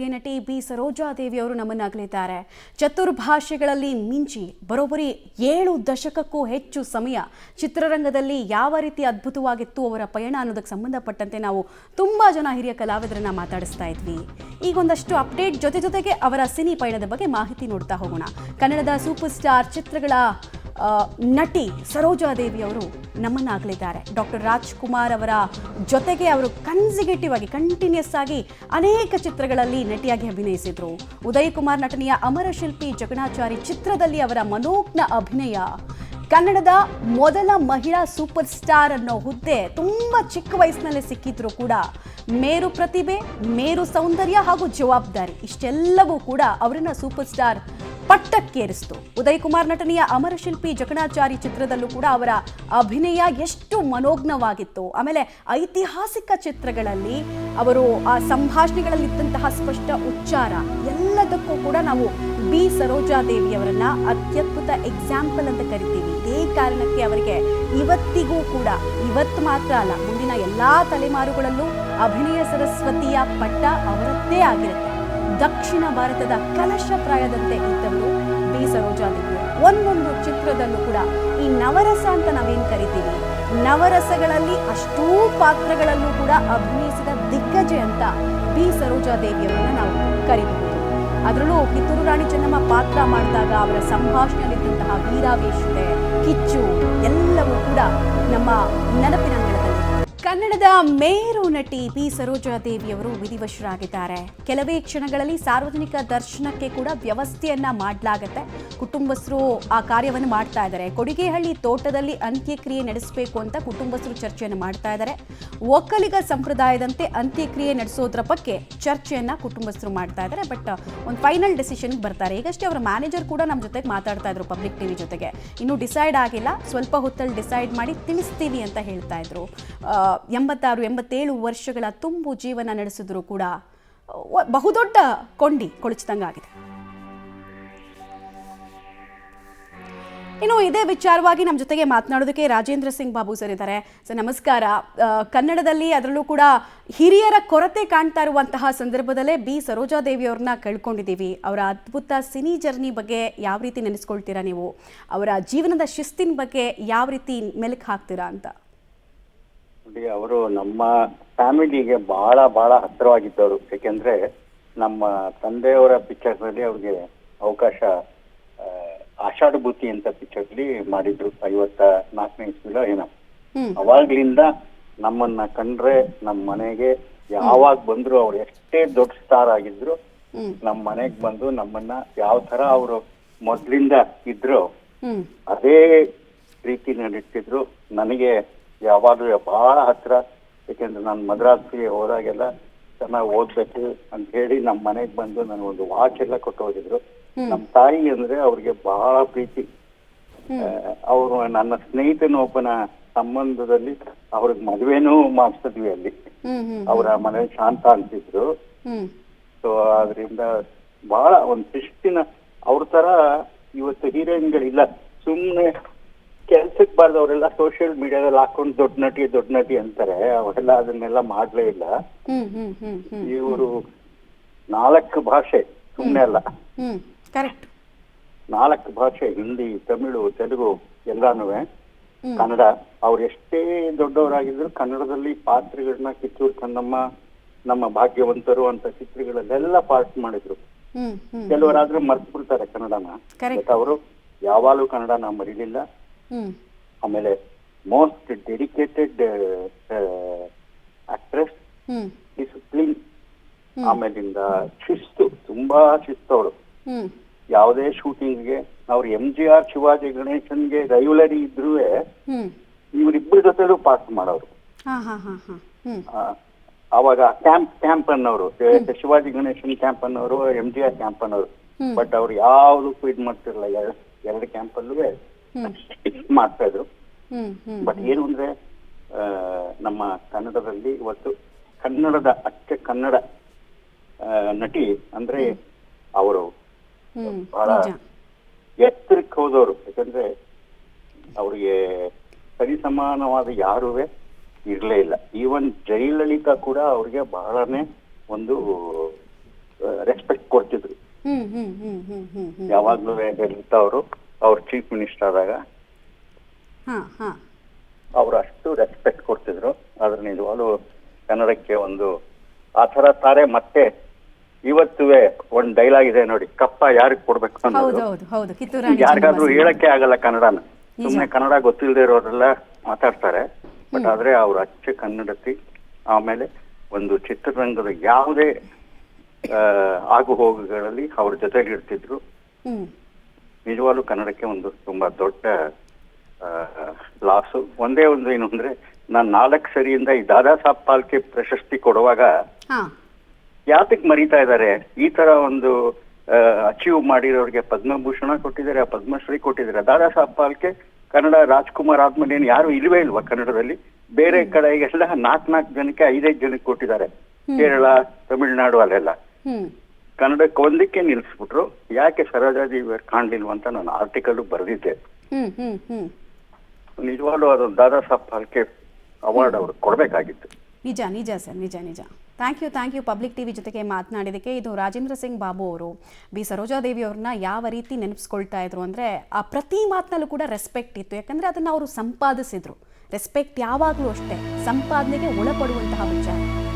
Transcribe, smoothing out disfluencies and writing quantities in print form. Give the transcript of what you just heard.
ಹಿರಿಯ ನಟಿ ಬಿ ಸರೋಜಾದೇವಿ ಅವರು ನಮ್ಮನ್ನಾಗಲಿದ್ದಾರೆ. ಚತುರ್ಭಾಷೆಗಳಲ್ಲಿ ಮಿಂಚಿ ಬರೋಬ್ಬರಿ 7 ದಶಕಕ್ಕೂ ಹೆಚ್ಚು ಸಮಯ ಚಿತ್ರರಂಗದಲ್ಲಿ ಯಾವ ರೀತಿ ಅದ್ಭುತವಾಗಿತ್ತು ಅವರ ಪಯಣ ಅನ್ನೋದಕ್ಕೆ ಸಂಬಂಧಪಟ್ಟಂತೆ ನಾವು ತುಂಬ ಜನ ಹಿರಿಯ ಕಲಾವಿದರನ್ನ ಮಾತಾಡಿಸ್ತಾ ಇದ್ವಿ. ಈಗ ಒಂದಷ್ಟು ಅಪ್ಡೇಟ್ ಜೊತೆಗೆ ಅವರ ಸಿನಿ ಪಯಣದ ಬಗ್ಗೆ ಮಾಹಿತಿ ನೋಡ್ತಾ ಹೋಗೋಣ. ಕನ್ನಡದ ಸೂಪರ್ ಸ್ಟಾರ್ ಚಿತ್ರಗಳ ನಟಿ ಸರೋಜಾದೇವಿ ಅವರು ನಮ್ಮನ್ನಾಗಲಿದ್ದಾರೆ. ಡಾಕ್ಟರ್ ರಾಜ್ಕುಮಾರ್ ಅವರ ಜೊತೆಗೆ ಅವರು ಕನ್ಸಿಕ್ಯೂಟಿವ್ ಆಗಿ ಕಂಟಿನ್ಯೂಸ್ ಆಗಿ ಅನೇಕ ಚಿತ್ರಗಳಲ್ಲಿ ನಟಿಯಾಗಿ ಅಭಿನಯಿಸಿದ್ರು. ಉದಯ್ ಕುಮಾರ್ ನಟನೆಯ ಅಮರಶಿಲ್ಪಿ ಜಕಣಾಚಾರಿ ಚಿತ್ರದಲ್ಲಿ ಅವರ ಮನೋಜ್ಞ ಅಭಿನಯ, ಕನ್ನಡದ ಮೊದಲ ಮಹಿಳಾ ಸೂಪರ್ ಸ್ಟಾರ್ ಅನ್ನೋ ಹುದ್ದೆ ತುಂಬ ಚಿಕ್ಕ ವಯಸ್ಸಿನಲ್ಲೇ ಸಿಕ್ಕಿದ್ರು ಕೂಡ ಮೇರು ಪ್ರತಿಭೆ, ಮೇರು ಸೌಂದರ್ಯ ಹಾಗೂ ಜವಾಬ್ದಾರಿ ಇಷ್ಟೆಲ್ಲವೂ ಕೂಡ ಅವರನ್ನ ಸೂಪರ್ ಸ್ಟಾರ್ ಪಟ್ಟಕ್ಕೇರಿಸ್ತು. ಉದಯ್ ಕುಮಾರ್ ನಟನೆಯ ಅಮರಶಿಲ್ಪಿ ಜಕಣಾಚಾರಿ ಚಿತ್ರದಲ್ಲೂ ಕೂಡ ಅವರ ಅಭಿನಯ ಎಷ್ಟು ಮನೋಜ್ಞವಾಗಿತ್ತು. ಆಮೇಲೆ ಐತಿಹಾಸಿಕ ಚಿತ್ರಗಳಲ್ಲಿ ಅವರು ಆ ಸಂಭಾಷಣೆಗಳಲ್ಲಿದ್ದಂತಹ ಸ್ಪಷ್ಟ ಉಚ್ಚಾರ ಎಲ್ಲದಕ್ಕೂ ಕೂಡ ನಾವು ಬಿ ಸರೋಜಾದೇವಿಯವರನ್ನ ಅತ್ಯದ್ಭುತ ಎಕ್ಸಾಂಪಲ್ ಅಂತ ಕರಿತೀವಿ. ಇದೇ ಕಾರಣಕ್ಕೆ ಅವರಿಗೆ ಇವತ್ತಿಗೂ ಕೂಡ, ಇವತ್ತು ಮಾತ್ರ ಅಲ್ಲ, ಮುಂದಿನ ಎಲ್ಲಾ ತಲೆಮಾರುಗಳಲ್ಲೂ ಅಭಿನಯ ಸರಸ್ವತಿಯ ಪಟ್ಟ ಅವರದ್ದೇ ಆಗಿರುತ್ತೆ. ದಕ್ಷಿಣ ಭಾರತದ ಕಲಶಪ್ರಾಯದಂತೆ ಇದ್ದವರು ಬಿ ಸರೋಜಾದೇವಿ. ಒಂದೊಂದು ಚಿತ್ರದಲ್ಲೂ ಕೂಡ ಈ ನವರಸ ಅಂತ ನಾವೇನು ಕರಿತೀವಿ, ನವರಸಗಳಲ್ಲಿ ಅಷ್ಟೂ ಪಾತ್ರಗಳಲ್ಲೂ ಕೂಡ ಅಭಿನಯಿಸಿದ ದಿಗ್ಗಜೆ ಅಂತ ಬಿ ಸರೋಜಾದೇವಿಯವರನ್ನ ನಾವು ಕರಿಬಹುದು. ಅದರಲ್ಲೂ ಕಿತ್ತೂರು ರಾಣಿ ಚೆನ್ನಮ್ಮ ಪಾತ್ರ ಮಾಡಿದಾಗ ಅವರ ಸಂಭಾಷಣೆಯಲ್ಲಿದ್ದಂತಹ ವೀರಾವೇಶತೆ, ಕಿಚ್ಚು ಎಲ್ಲವೂ ಕೂಡ ನಮ್ಮ ನೆನಪಿನಂಗಳದಲ್ಲಿ. ಕನ್ನಡದ ಮೇರು ನಟಿ ಬಿ ಸರೋಜಾದೇವಿಯವರು ವಿಧಿವಶರಾಗಿದ್ದಾರೆ. ಕೆಲವೇ ಕ್ಷಣಗಳಲ್ಲಿ ಸಾರ್ವಜನಿಕ ದರ್ಶನಕ್ಕೆ ಕೂಡ ವ್ಯವಸ್ಥೆಯನ್ನ ಮಾಡಲಾಗುತ್ತೆ. ಕುಟುಂಬಸ್ಥರು ಆ ಕಾರ್ಯವನ್ನು ಮಾಡ್ತಾ ಇದ್ದಾರೆ. ಕೊಡಿಗೆಹಳ್ಳಿ ತೋಟದಲ್ಲಿ ಅಂತ್ಯಕ್ರಿಯೆ ನಡೆಸಬೇಕು ಅಂತ ಕುಟುಂಬಸ್ಥರು ಚರ್ಚೆಯನ್ನು ಮಾಡ್ತಾ ಇದ್ದಾರೆ. ಒಕ್ಕಲಿಗ ಸಂಪ್ರದಾಯದಂತೆ ಅಂತ್ಯಕ್ರಿಯೆ ನಡೆಸೋದ್ರ ಬಗ್ಗೆ ಚರ್ಚೆಯನ್ನ ಕುಟುಂಬಸ್ಥರು ಮಾಡ್ತಾ ಇದ್ದಾರೆ. ಬಟ್ ಒಂದು ಫೈನಲ್ ಡೆಸಿಷನ್ ಬರ್ತಾರೆ. ಈಗಷ್ಟೇ ಅವರ ಮ್ಯಾನೇಜರ್ ಕೂಡ ನಮ್ಮ ಜೊತೆಗೆ ಮಾತಾಡ್ತಾ ಇದ್ರು ಪಬ್ಲಿಕ್ ಟಿವಿ ಜೊತೆಗೆ. ಇನ್ನೂ ಡಿಸೈಡ್ ಆಗಿಲ್ಲ, ಸ್ವಲ್ಪ ಹೊತ್ತಲ್ಲಿ ಡಿಸೈಡ್ ಮಾಡಿ ತಿಳಿಸ್ತೀವಿ ಅಂತ ಹೇಳ್ತಾ ಇದ್ರು. 86-87 ವರ್ಷಗಳ ತುಂಬು ಜೀವನ ನಡೆಸಿದ್ರು ಕೂಡ ಬಹುದೊಡ್ಡ ಕೊಂಡಿ ಕೊಳಚಿದಂಗಾಗಿದೆ. ಇನ್ನು ಇದೇ ವಿಚಾರವಾಗಿ ನಮ್ಮ ಜೊತೆಗೆ ಮಾತನಾಡೋದಕ್ಕೆ ರಾಜೇಂದ್ರ ಸಿಂಗ್ ಬಾಬು ಸರ್ ಇದ್ದಾರೆ. ಸರ್ ನಮಸ್ಕಾರ. ಕನ್ನಡದಲ್ಲಿ ಅದರಲ್ಲೂ ಕೂಡ ಹಿರಿಯರ ಕೊರತೆ ಕಾಣ್ತಾ ಇರುವಂತಹ ಸಂದರ್ಭದಲ್ಲೇ ಬಿ ಸರೋಜಾದೇವಿ ಅವ್ರನ್ನ ಕಳ್ಕೊಂಡಿದ್ದೀವಿ. ಅವರ ಅದ್ಭುತ ಸಿನಿ ಜರ್ನಿ ಬಗ್ಗೆ ಯಾವ ರೀತಿ ನೆನೆಸ್ಕೊಳ್ತೀರಾ ನೀವು? ಅವರ ಜೀವನದ ಶಿಸ್ತಿನ ಬಗ್ಗೆ ಯಾವ ರೀತಿ ಮೆಲುಕು ಹಾಕ್ತೀರಾ ಅಂತ? ಅವರು ನಮ್ಮ ಫ್ಯಾಮಿಲಿಗೆ ಬಹಳ ಹತ್ತಿರವಾಗಿದ್ದವರು. ಯಾಕೆಂದ್ರೆ ನಮ್ಮ ತಂದೆಯವರ ಪಿಕ್ಚರ್ನಲ್ಲಿ ಅವ್ರಿಗೆ ಅವಕಾಶ ಆಷಾಢಭೂತಿ ಅಂತ ಪಿಕ್ಚರ್ಲಿ ಮಾಡಿದ್ರು 54ನೇ ಇಸ್ವಿಲೋ ಏನೋ. ಅವಾಗ್ಲಿಂದ ನಮ್ಮನ್ನ ಕಂಡ್ರೆ ನಮ್ಮ ಮನೆಗೆ ಯಾವಾಗ ಬಂದ್ರು, ಅವ್ರು ಎಷ್ಟೇ ದೊಡ್ಡ ಸ್ಟಾರ್ ಆಗಿದ್ರು ನಮ್ಮ ಮನೆಗ್ ಬಂದು ನಮ್ಮನ್ನ ಯಾವ ತರ ಅವರು ಮೊದ್ಲಿಂದ ಇದ್ರು ಅದೇ ರೀತಿ ನಡೀತಿದ್ರು. ನನಗೆ ಯಾವಾಗಲೂ ಬಹಳ ಹತ್ರ. ಯಾಕೆಂದ್ರೆ ನಾನು ಮದ್ರಾಸ್ಗೆ ಹೋದಾಗೆಲ್ಲ ಚೆನ್ನಾಗಿ ಓದ್ಬೇಕು ಅಂತ ಹೇಳಿ ನಮ್ಮ ಮನೆಗೆ ಬಂದು ನನಗೆ ಒಂದು ವಾಚ್ ಎಲ್ಲ ಕೊಟ್ಟು ಹೋಗಿದ್ರು. ನಮ್ಮ ತಾಯಿ ಅಂದ್ರೆ ಅವ್ರಿಗೆ ಬಹಳ ಪ್ರೀತಿ. ಅವರು ನನ್ನ ಸ್ನೇಹಿತನೊಬ್ಬನ ಸಂಬಂಧದಲ್ಲಿ ಅವ್ರಿಗೆ ಮದುವೆನೂ ಮಾಡಿಸಿದ್ವಿ ಅಲ್ಲಿ. ಅವರ ಮನೆ ಶಾಂತ ಅಂತಿದ್ರು. ಸೊ ಅದರಿಂದ ಬಹಳ ಒಂದು ಶಿಸ್ತಿನ ಅವ್ರ ತರ ಇವತ್ತು ಹೀರೋಯಿನ್ಗಳಿಲ್ಲ. ಸುಮ್ಮನೆ ಕೆಲ್ಸಕ್ಕೆ ಬಾರ್ದವ್ರೆಲ್ಲ ಸೋಷಿಯಲ್ ಮೀಡಿಯಾದಲ್ಲಿ ಹಾಕೊಂಡು ದೊಡ್ಡ ನಟಿ ಅಂತಾರೆ. ಅವರೆಲ್ಲ ಅದನ್ನೆಲ್ಲ ಮಾಡ್ಲೇ ಇಲ್ಲ. ಇವರು 4 ಭಾಷೆ, ಸುಮ್ಮನೆ ಅಲ್ಲ, 4 ಭಾಷೆ, ಹಿಂದಿ, ತಮಿಳು, ತೆಲುಗು ಎಲ್ಲಾನು, ಕನ್ನಡ. ಅವ್ರು ಎಷ್ಟೇ ದೊಡ್ಡವರಾಗಿದ್ರು ಕನ್ನಡದಲ್ಲಿ ಪಾತ್ರಗಳನ್ನ ಕಿತ್ತೂರು ಚೆನ್ನಮ್ಮ, ನಮ್ಮ ಭಾಗ್ಯವಂತರು ಅಂತ ಚಿತ್ರಗಳಲ್ಲೆಲ್ಲ ಪಾರ್ಟ್ ಮಾಡಿದ್ರು. ಕೆಲವರಾದ್ರೂ ಮರ್ತು ಬಿಡ್ತಾರೆ ಕನ್ನಡನ. ಅವರು ಯಾವಾಗಲೂ ಕನ್ನಡನ ಮರೀಲಿಲ್ಲ. ಆಮೇಲೆ ಮೋಸ್ಟ್ ಡೆಡಿಕೇಟೆಡ್ ಆಕ್ಟ್ರೆಸ್, ಡಿಸಿಪ್ಲಿನ್, ಆಮೇಲಿಂದ ಶಿಸ್ತು, ತುಂಬಾ ಶಿಸ್ತು ಅವರು. ಯಾವುದೇ ಶೂಟಿಂಗ್ಗೆ ಅವ್ರು MGR ಶಿವಾಜಿ ಗಣೇಶನ್ಗೆ ರೈವಲರಿ ಇದ್ರೂ ಇವರಿಬ್ಬರ ಜೊತೆಲೂ ಪಾಸ್ ಮಾಡೋರು. ಅವಾಗ ಕ್ಯಾಂಪ್ ಅನ್ನೋರು, ಶಿವಾಜಿ ಗಣೇಶನ್ ಕ್ಯಾಂಪ್ ಅನ್ನೋರು, MGR ಕ್ಯಾಂಪ್ ಅನ್ನೋರು. ಬಟ್ ಅವ್ರು ಯಾವ್ದಕ್ಕೂ ಇದ್ ಮಾಡ್ತಿರ್ಲಿಲ್ಲ. 2 ಕ್ಯಾಂಪಲ್ಲೂ ಮಾಡ್ತಾ ಇದ್ರು. ಬಟ್ ಏನು ಅಂದ್ರೆ ನಮ್ಮ ಕನ್ನಡದಲ್ಲಿ ಇವತ್ತು ಕನ್ನಡದ ಅಚ್ಚ ಕನ್ನಡ ನಟಿ ಅಂದ್ರೆ ಅವರು ಬಹಳ ಎತ್ತರಕ್ಕೆ ಹೋದವರು. ಯಾಕಂದ್ರೆ ಅವ್ರಿಗೆ ಸರಿಸಮಾನವಾದ ಯಾರುವೆ ಇರಲೇ ಇಲ್ಲ. ಈವನ್ ಜಯಲಲಿತಾ ಕೂಡ ಅವ್ರಿಗೆ ಬಹಳನೇ ಒಂದು ಹ್ಮ್ ಹ್ಮ್ ಹ್ಮ್ ಹ್ಮ್ ಹ್ಮ್ ಹ್ಮ್ ಯಾವಾಗ್ಲೂ ಜಯಲಲಿತಾ ಅವ್ರು ಚೀಫ್ ಮಿನಿಸ್ಟರ್ ಆದಾಗ ಹಾ ಹಾ ಅವ್ರು ಅಷ್ಟು ರೆಸ್ಪೆಕ್ಟ್ ಕೊಡ್ತಿದ್ರು. ಆದ್ರೆ ನಿಜವಾಗ್ಲೂ ಕನ್ನಡಕ್ಕೆ ಒಂದು ಆ ಥರ ತಾರೆ ಮತ್ತೆ ಇವತ್ತುವೆ ಒಂದ್ ಡೈಲಾಗ್ ಇದೆ ನೋಡಿ, ಕಪ್ಪ ಯಾರಿಗ್ ಕೊಡ್ಬೇಕು ಹೌದು ಅನ್ನೋದು. ಹೌದು ಹೌದು ಕಿತ್ತೂರು ರಾಣಿ ಯಾರಿಗಾದ್ರೂ ಚೆನ್ನಮ್ಮ ಹೇಳಕ್ಕೆ ಆಗಲ್ಲ ಕನ್ನಡನ, ನಿಜ. ಸುಮ್ನೆ ಕನ್ನಡ ಗೊತ್ತಿಲ್ಲದೆ ಇರೋರೆಲ್ಲ ಮಾತಾಡ್ತಾರೆ. ಬಟ್ ಆದ್ರೆ ಅವ್ರು ಅಚ್ಚ ಕನ್ನಡತಿ. ಆಮೇಲೆ ಒಂದು ಚಿತ್ರರಂಗದ ಯಾವುದೇ ಆಗು ಹೋಗುಗಳಲ್ಲಿ ಅವ್ರ ಜೊತೆಲಿ ಇರ್ತಿದ್ರು. ಹ್ಮ್ ನಿಜವಾಗ್ಲೂ ಕನ್ನಡಕ್ಕೆ ಒಂದು ತುಂಬಾ ದೊಡ್ಡ ಲಾಸು. ಒಂದೇ ಒಂದು ಏನು ಅಂದ್ರೆ, ನಾನು 4 ಸರಿಯಿಂದ ಈ ದಾದಾ ಸಾಹೇಬ್ ಫಾಲ್ಕೆ ಪ್ರಶಸ್ತಿ ಕೊಡುವಾಗ ಹಾ ಯಾತಕ್ ಮರೀತಾ ಇದ್ದಾರೆ, ಈ ತರ ಒಂದು ಅಚೀವ್ ಮಾಡಿರೋರಿಗೆ ಪದ್ಮಭೂಷಣ ಕೊಟ್ಟಿದ್ದಾರೆ, ಪದ್ಮಶ್ರೀ ಕೊಟ್ಟಿದ್ದಾರೆ. ದಾದಾ ಸಾಹೇಬ್ ಫಾಲ್ಕೆ ಕನ್ನಡ ರಾಜ್ಕುಮಾರ್ ಆದ್ಮೇಲೆ ಏನು ಯಾರು ಇಲ್ವೇ ಇಲ್ವಾ ಕನ್ನಡದಲ್ಲಿ? ಬೇರೆ ಕಡೆಗೆಲ್ಲ 4 ಜನಕ್ಕೆ 5 ಜನಕ್ಕೆ ಕೊಟ್ಟಿದ್ದಾರೆ, ಕೇರಳ, ತಮಿಳುನಾಡು ಅಲ್ಲೆಲ್ಲ. ಹ್ಮ್ ಕನ್ನಡಕ್ಕೆ ಒಂದಕ್ಕೆ ನಿಲ್ಲಿಸ್ಬಿಟ್ರು. ಯಾಕೆ ಸರೋಜಾದೇವಿ ಕಾಣ್ಲಿಲ್ವ ಅಂತ ನಾನು ಆರ್ಟಿಕಲ್ ಬರೆದಿದ್ದೆ. ಹ್ಮ್ ಹ್ಮ್ ಹ್ಮ್ ನಿಜವಾಗ್ಲೂ ಅದು ದಾದಾ ಸಾಹೇಬ್ ಫಾಲ್ಕೆ ಅವಾರ್ಡ್ ಅವ್ರು ಕೊಡ್ಬೇಕಾಗಿತ್ತು. ನಿಜ ನಿಜ ಸರ್, ನಿಜ ನಿಜ. ಥ್ಯಾಂಕ್ ಯು ಪಬ್ಲಿಕ್ ಟಿವಿ ಜೊತೆಗೆ ಮಾತನಾಡಿದ್ದಕ್ಕೆ. ಇದು ರಾಜೇಂದ್ರ ಸಿಂಗ್ ಬಾಬು ಅವರು ಬಿ ಸರೋಜಾದೇವಿ ಅವ್ರನ್ನ ಯಾವ ರೀತಿ ನೆನಪಿಸ್ಕೊಳ್ತಾ ಇದ್ರು ಅಂದರೆ, ಆ ಪ್ರತಿ ಮಾತಿನಲ್ಲೂ ಕೂಡ ರೆಸ್ಪೆಕ್ಟ್ ಇತ್ತು. ಯಾಕಂದರೆ ಅದನ್ನು ಅವರು ಸಂಪಾದಿಸಿದ್ರು. ರೆಸ್ಪೆಕ್ಟ್ ಯಾವಾಗಲೂ ಅಷ್ಟೇ ಸಂಪಾದನೆಗೆ ಒಳಪಡುವಂತಹ ವಿಚಾರ.